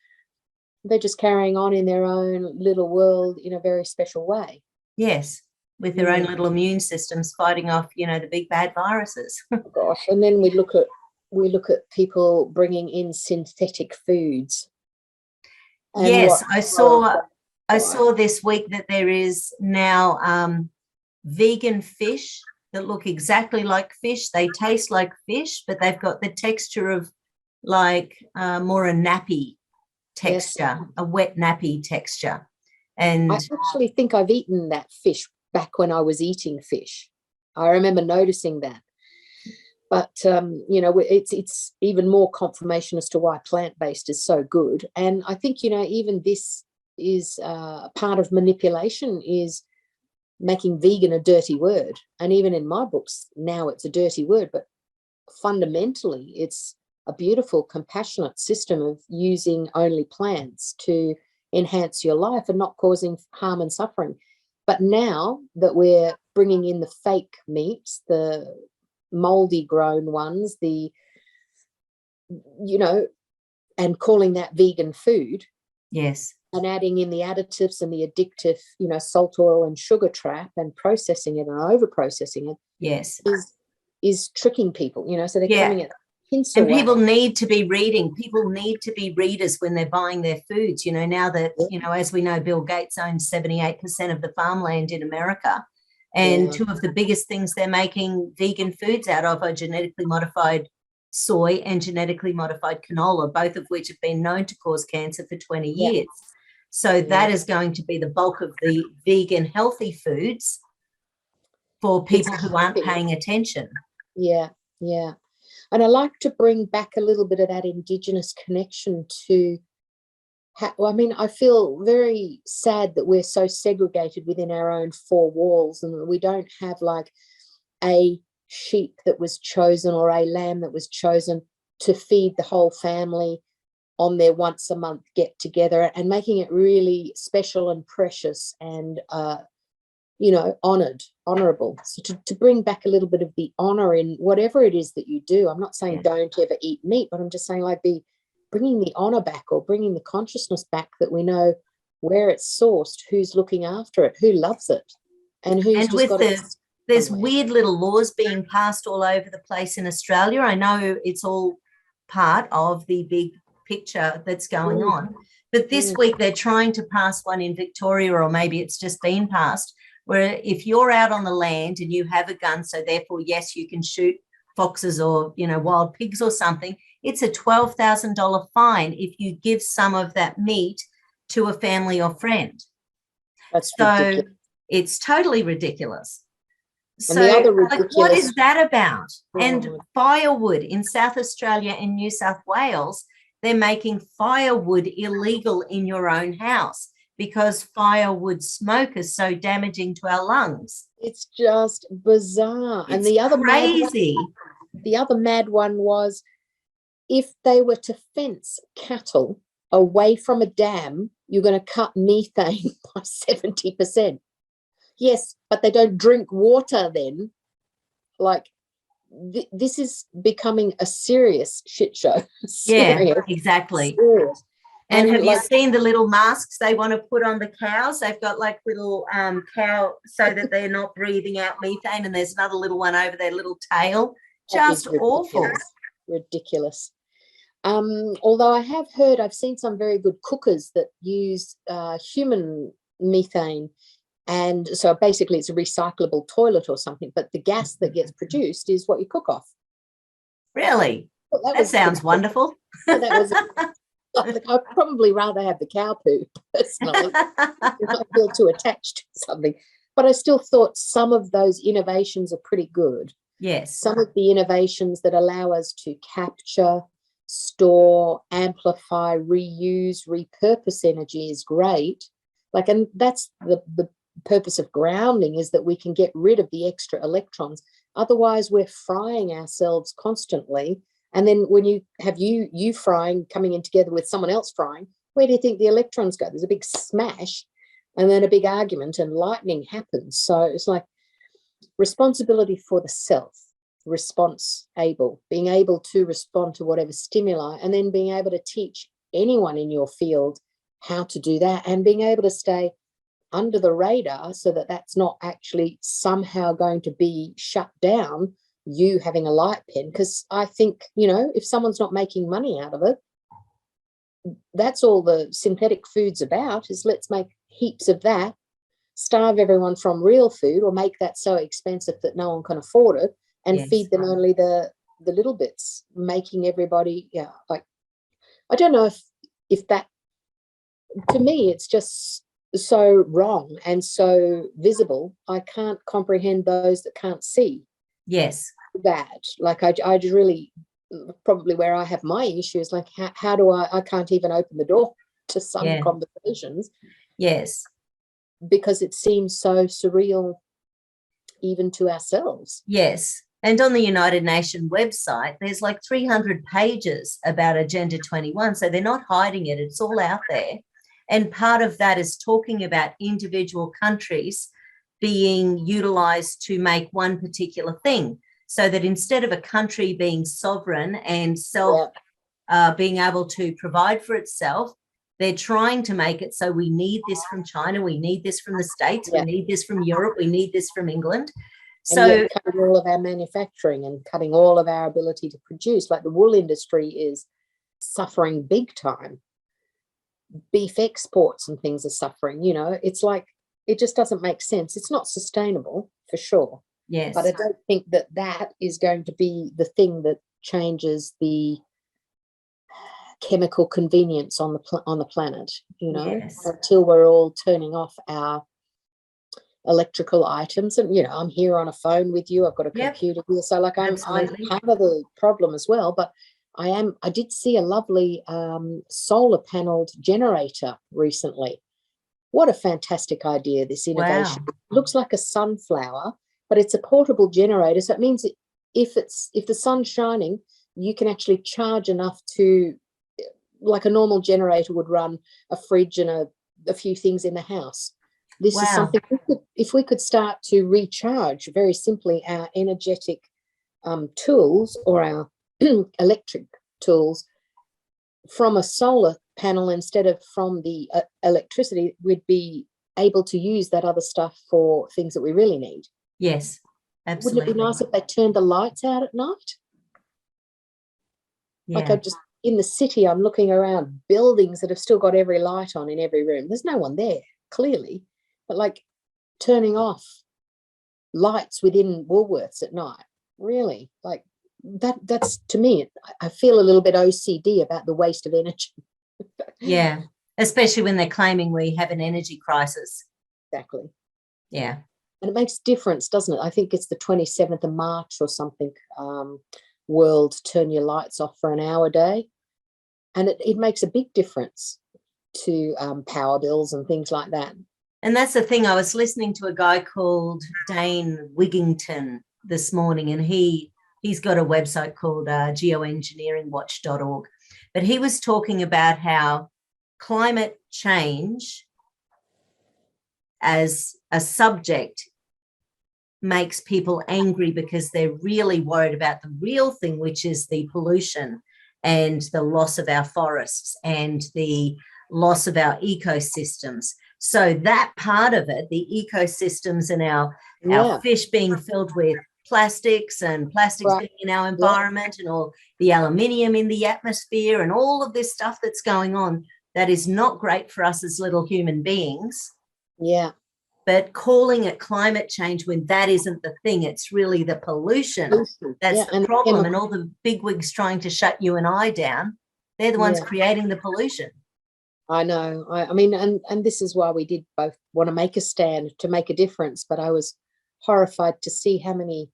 they're just carrying on in their own little world in a very special way. Yes, with their own little immune systems fighting off, the big bad viruses. Gosh, and then we look at people bringing in synthetic foods. Yes, I saw this week that there is now vegan fish that look exactly like fish. They taste like fish, but they've got the texture of more a nappy texture, a wet nappy texture. And I actually think I've eaten that fish back when I was eating fish. I remember noticing that. But, it's even more confirmation as to why plant-based is so good. And I think, even this is part of manipulation, is making vegan a dirty word. And even in my books now it's a dirty word, but fundamentally it's a beautiful, compassionate system of using only plants to enhance your life and not causing harm and suffering. But now that we're bringing in the fake meats, the moldy grown ones, the, you know, and calling that vegan food. Yes. And adding in the additives and the addictive, you know, salt, oil and sugar trap, and processing it and over processing it. Yes. Is tricking people, you know, so they're coming at hints and away. People need to be reading. People need to be readers when they're buying their foods. You know, now that, you know, as we know, Bill Gates owns 78% of the farmland in America. And two of the biggest things they're making vegan foods out of are genetically modified soy and genetically modified canola, both of which have been known to cause cancer for 20 years. So that is going to be the bulk of the vegan healthy foods for people who aren't paying attention. Yeah, yeah. And I like to bring back a little bit of that Indigenous connection to, I mean, I feel very sad that we're so segregated within our own four walls, and that we don't have like a sheep that was chosen or a lamb that was chosen to feed the whole family on their once a month get together, and making it really special and precious and you know, honorable. So to bring back a little bit of the honor in whatever it is that you do. I'm not saying don't ever eat meat, but I'm just saying like bringing the honor back, or bringing the consciousness back, that we know where it's sourced, who's looking after it, who loves it, and who's just got it. There's weird little laws being passed all over the place in Australia. I know it's all part of the big picture that's going on. But this week they're trying to pass one in Victoria, or maybe it's just been passed, where if you're out on the land and you have a gun, so therefore, yes, you can shoot foxes or, you know, wild pigs or something, it's a $12,000 fine if you give some of that meat to a family or friend. That's ridiculous. It's totally ridiculous. And so, like, what is that about? And firewood in South Australia and New South Wales, they're making firewood illegal in your own house because firewood smoke is so damaging to our lungs. It's just bizarre. And the other crazy. The other mad one was, if they were to fence cattle away from a dam, you're going to cut methane by 70%. Yes, but they don't drink water then. Like, this is becoming a serious shit show. Yeah, exactly. Serious. And have you seen the little masks they want to put on the cows? They've got like little cow, so that they're not breathing out methane, and there's another little one over their little tail. Just awful. Ridiculous. Although I've seen some very good cookers that use human methane. And so basically it's a recyclable toilet or something, but the gas that gets produced is what you cook off. Really? Well, that sounds wonderful. I'd probably rather have the cow poo, personally. I feel too attached to something. But I still thought some of those innovations are pretty good. Yes. Some of the innovations that allow us to capture, store, amplify, reuse, repurpose energy is great. Like, and that's the purpose of grounding, is that we can get rid of the extra electrons. Otherwise, we're frying ourselves constantly. And then when you have you frying coming in together with someone else frying, where do you think the electrons go? There's a big smash and then a big argument, and lightning happens. So it's like responsibility for the self, being able to respond to whatever stimuli, and then being able to teach anyone in your field how to do that, and being able to stay under the radar so that that's not actually somehow going to be shut down, you having a light pen. Because I think, you know, if someone's not making money out of it, that's all the synthetic food's about, is let's make heaps of that, starve everyone from real food, or make that so expensive that no one can afford it, and feed them only the little bits, making everybody, like, I don't know if that, to me, it's just so wrong and so visible. I can't comprehend those that can't see. Yes. That, like, I just really, probably where I have my issue is like, how do I can't even open the door to some conversations. Yes. Because it seems so surreal even to ourselves. Yes. And on the United Nations website, there's like 300 pages about Agenda 21. So they're not hiding it. It's all out there. And part of that is talking about individual countries being utilized to make one particular thing, so that instead of a country being sovereign and being able to provide for itself, they're trying to make it so we need this from China, we need this from the States, we need this from Europe, we need this from England. So cutting all of our manufacturing and cutting all of our ability to produce, like the wool industry is suffering big time. Beef exports and things are suffering, you know, it's like, it just doesn't make sense. It's not sustainable for sure. Yes. But I don't think that is going to be the thing that changes the chemical convenience on the planet, you know, until we're all turning off our electrical items. And, you know, I'm here on a phone with you. I've got a computer here. So like I'm part of the problem as well, but I did see a lovely solar paneled generator recently. What a fantastic idea, this innovation. Wow. It looks like a sunflower, but it's a portable generator. So it means that if the sun's shining, you can actually charge enough to, like a normal generator would run a fridge and a few things in the house. This is something, if we could start to recharge very simply our energetic tools or our electric tools from a solar panel instead of from the electricity, we'd be able to use that other stuff for things that we really need. Yes, absolutely. Wouldn't it be nice if they turned the lights out at night? Like in the city, I'm looking around buildings that have still got every light on in every room. There's no one there, clearly, but like turning off lights within Woolworths at night, really, like that's to me, I feel a little bit OCD about the waste of energy. Yeah, especially when they're claiming we have an energy crisis. Exactly. Yeah. And it makes a difference, doesn't it? I think it's the 27th of March or something, World Turn Your Lights Off for an Hour Day. And it makes a big difference to power bills and things like that. And that's the thing. I was listening to a guy called Dane Wigington this morning, and he's got a website called geoengineeringwatch.org. But he was talking about how climate change as a subject makes people angry because they're really worried about the real thing, which is the pollution and the loss of our forests and the loss of our ecosystems. So that part of it, the ecosystems and our fish being filled with plastics and plastics being in our environment and all the aluminium in the atmosphere and all of this stuff that's going on, that is not great for us as little human beings. Yeah. But calling it climate change when that isn't the thing, it's really the pollution. That's the problem. And all the bigwigs trying to shut you and I down, they're the ones creating the pollution. I know. I mean, and this is why we did both want to make a stand to make a difference, but I was horrified to see how many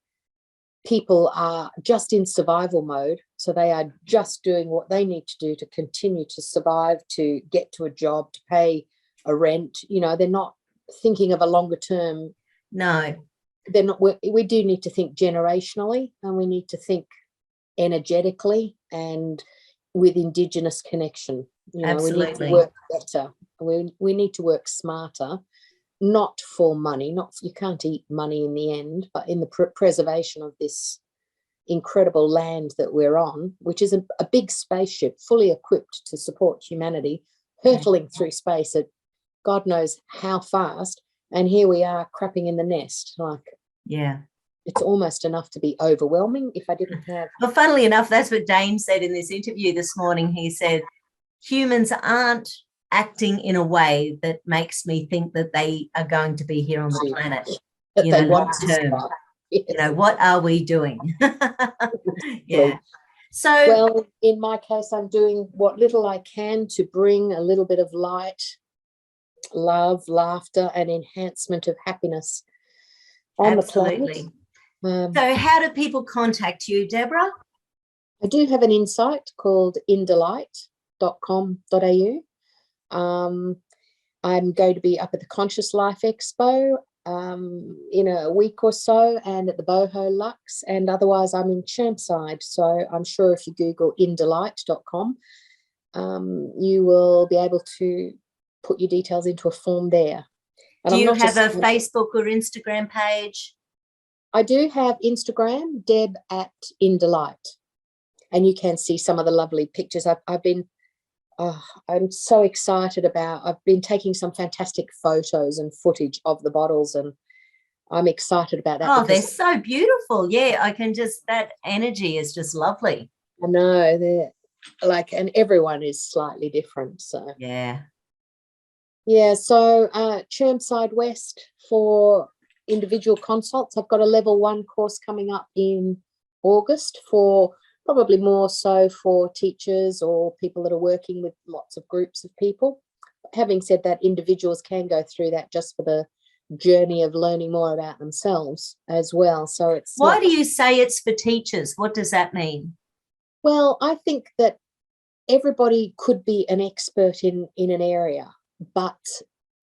people are just in survival mode. So they are just doing what they need to do to continue to survive, to get to a job, to pay a rent. You know, they're not thinking of a longer term. No, they're not. We do need to think generationally, and we need to think energetically and with Indigenous connection. You know, we need to work better. We need to work smarter, not for money. You can't eat money in the end, but in the preservation of this incredible land that we're on, which is a big spaceship fully equipped to support humanity, hurtling through space at God knows how fast, and here we are crapping in the nest. Like, it's almost enough to be overwhelming if I didn't have. Well, funnily enough, that's what Dane said in this interview this morning. He said, humans aren't acting in a way that makes me think that they are going to be here on the planet, you know, long term. Yes. You know, what are we doing? So, well, in my case, I'm doing what little I can to bring a little bit of light, love, laughter, and enhancement of happiness on the planet. So how do people contact you, Deborah? I do have an insight called indelight.com.au. I'm going to be up at the Conscious Life Expo in a week or so, and at the Boho Lux, and otherwise I'm in Chermside. So I'm sure if you Google indelight.com, you will be able to put your details into a form there. And Do I'm you not have just, a Facebook or Instagram page? I do have Instagram, Deb at In Delight, and you can see some of the lovely pictures. I've been, I'm so excited about, I've been taking some fantastic photos and footage of the bottles, and I'm excited about that. Oh, they're so beautiful. Yeah, I can just, that energy is just lovely. I know, they're like, and everyone is slightly different. So yeah. So Chermside West for individual consults. I've got a level 1 course coming up in August, for probably more so for teachers or people that are working with lots of groups of people. Having said that, individuals can go through that just for the journey of learning more about themselves as well. So it's Why do you say it's for teachers? What does that mean? Well, I think that everybody could be an expert in an area, but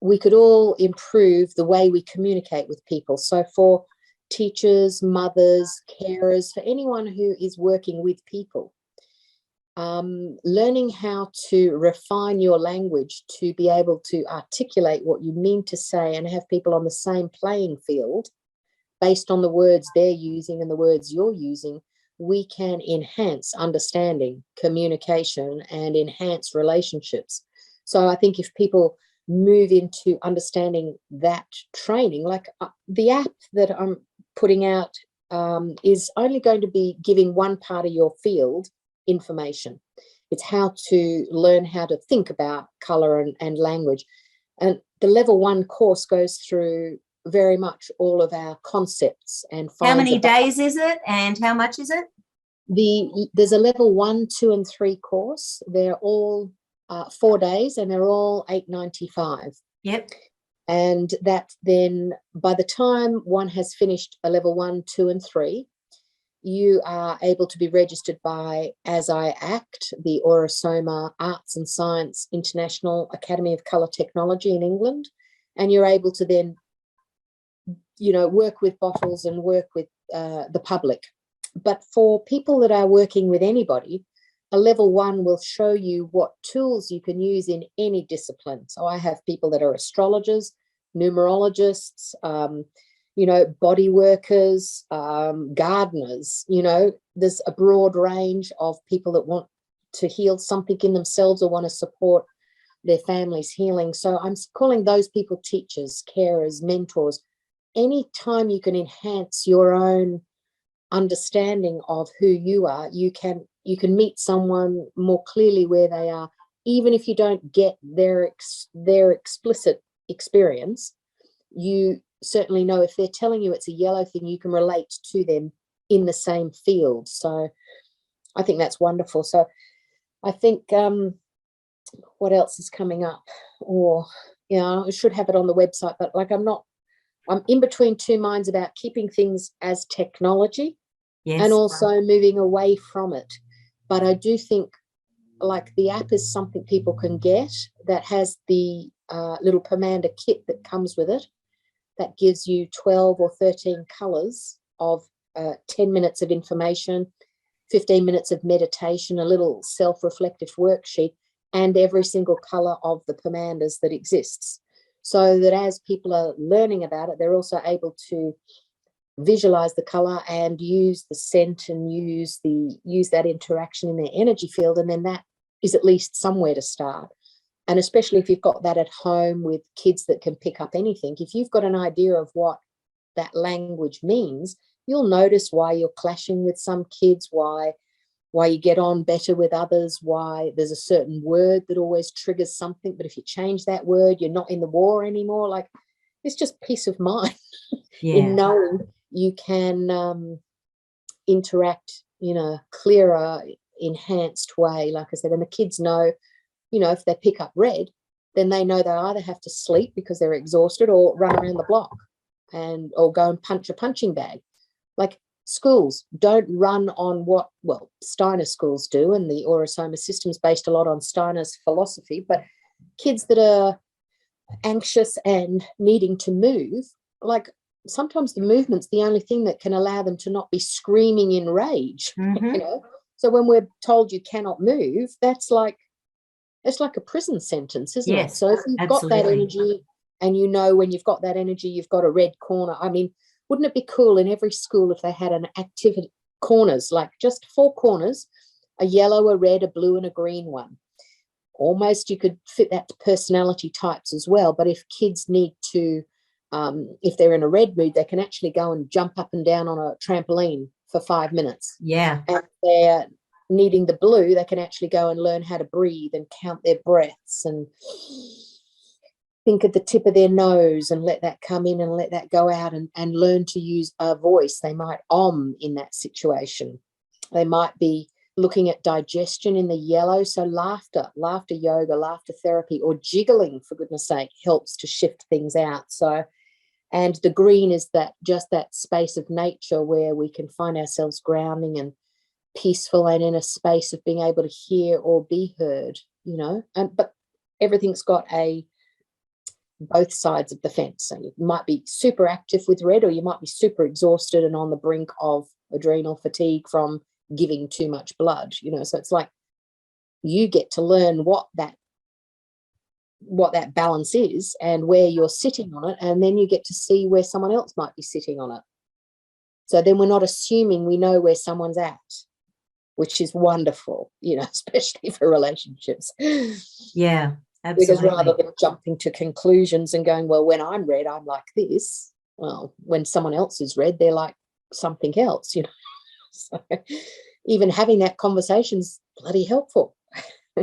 we could all improve the way we communicate with people. So for teachers, mothers, carers, for anyone who is working with people, learning how to refine your language to be able to articulate what you mean to say and have people on the same playing field based on the words they're using and the words you're using, we can enhance understanding, communication, and enhance relationships. So I think if people move into understanding that training, like the app that I'm putting out is only going to be giving one part of your field information. It's how to learn how to think about colour and language. And the level 1 course goes through very much all of our concepts. And how many days is it and how much is it? There's a level 1, 2 and 3 course. They're all 4 days and they're all $8.95. Yep. And that then by the time one has finished a level 1, 2 and 3, you are able to be registered by As I Act, the Aura Soma Arts and Science International Academy of Colour Technology in England. And you're able to then, work with bottles and work with the public. But for people that are working with anybody, a level 1 will show you what tools you can use in any discipline. So I have people that are astrologers, numerologists, body workers, gardeners. There's a broad range of people that want to heal something in themselves or want to support their family's healing. So I'm calling those people teachers, carers, mentors. Anytime you can enhance your own understanding of who you are, you can meet someone more clearly where they are, even if you don't get their explicit experience. You certainly know if they're telling you it's a yellow thing, you can relate to them in the same field. So I think that's wonderful. So I think what else is coming up? Or I should have it on the website, but I'm in between two minds about keeping things as technology, yes, and also moving away from it. But I do think like the app is something people can get that has the little Pomander kit that comes with it that gives you 12 or 13 colours of 10 minutes of information, 15 minutes of meditation, a little self-reflective worksheet, and every single colour of the Pomanders that exists. So that as people are learning about it, they're also able to visualize the color and use the scent and use that interaction in their energy field. And then that is at least somewhere to start. And especially if you've got that at home with kids that can pick up anything, if you've got an idea of what that language means, you'll notice why you're clashing with some kids, why you get on better with others, why there's a certain word that always triggers something. But if you change that word, you're not in the war anymore. Like, it's just peace of mind in knowing you can interact in a clearer, enhanced way, like I said. And the kids know, if they pick up red, then they know they either have to sleep because they're exhausted or run around the block or go and punch a punching bag. Like, schools don't run on what, Steiner schools do, and the Aura Soma system's based a lot on Steiner's philosophy, but kids that are anxious and needing to move, like, sometimes the movement's the only thing that can allow them to not be screaming in rage. So when we're told you cannot move, it's like a prison sentence, isn't it? So if you've got that energy And you know when you've got that energy, you've got a red corner. I mean, wouldn't it be cool in every school if they had an activity corners, like just 4 corners, a yellow, a red, a blue, and a green one? Almost you could fit that to personality types as well. But if kids need to, if they're in a red mood, they can actually go and jump up and down on a trampoline for 5 minutes. Yeah. And if they're needing the blue, they can actually go and learn how to breathe and count their breaths and think at the tip of their nose and let that come in and let that go out, and learn to use a voice. They might in that situation. They might be looking at digestion in the yellow. So laughter yoga, laughter therapy, or jiggling, for goodness sake, helps to shift things out. So, and the green is that just that space of nature where we can find ourselves grounding and peaceful and in a space of being able to hear or be heard, but everything's got both sides of the fence. So you might be super active with red, or you might be super exhausted and on the brink of adrenal fatigue from giving too much blood, so it's like you get to learn what that balance is and where you're sitting on it, and then you get to see where someone else might be sitting on it. So then we're not assuming we know where someone's at, which is wonderful, especially for relationships. Yeah, absolutely. Because rather than jumping to conclusions and going, well, when I'm red, I'm like this. Well, when someone else is red, they're like something else, So even having that conversation is bloody helpful.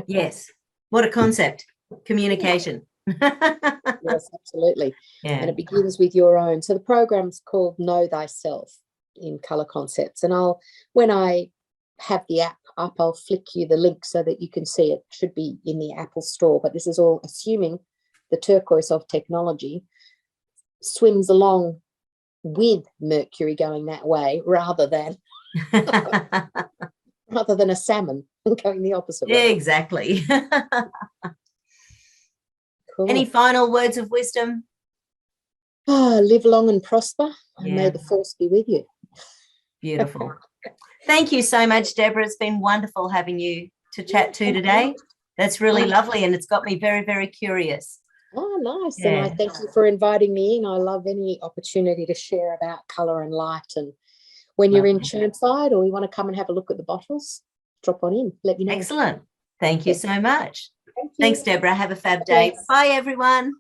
Yes. What a concept. Communication. Yes, absolutely. Yeah. And it begins with your own. So the program's called Know Thyself in Colour Concepts. And when I have the app up, I'll flick you the link so that you can see it. Should be in the Apple Store, but this is all assuming the turquoise of technology swims along with Mercury going that way rather than a salmon going the opposite way. Exactly. Cool. Any final words of wisdom? Live long and prosper, and Yeah. may the force be with you. Beautiful. Thank you so much, Deborah. It's been wonderful having you to chat to today. That's really lovely, and it's got me very, very curious. Oh, nice. Yeah. And I thank you for inviting me in. I love any opportunity to share about colour and light. And when you're in Chermside or you want to come and have a look at the bottles, drop on in. Let me know. Excellent. Thank you so much. Thank you. Thanks, Deborah. Have a fab day. Yes. Bye, everyone.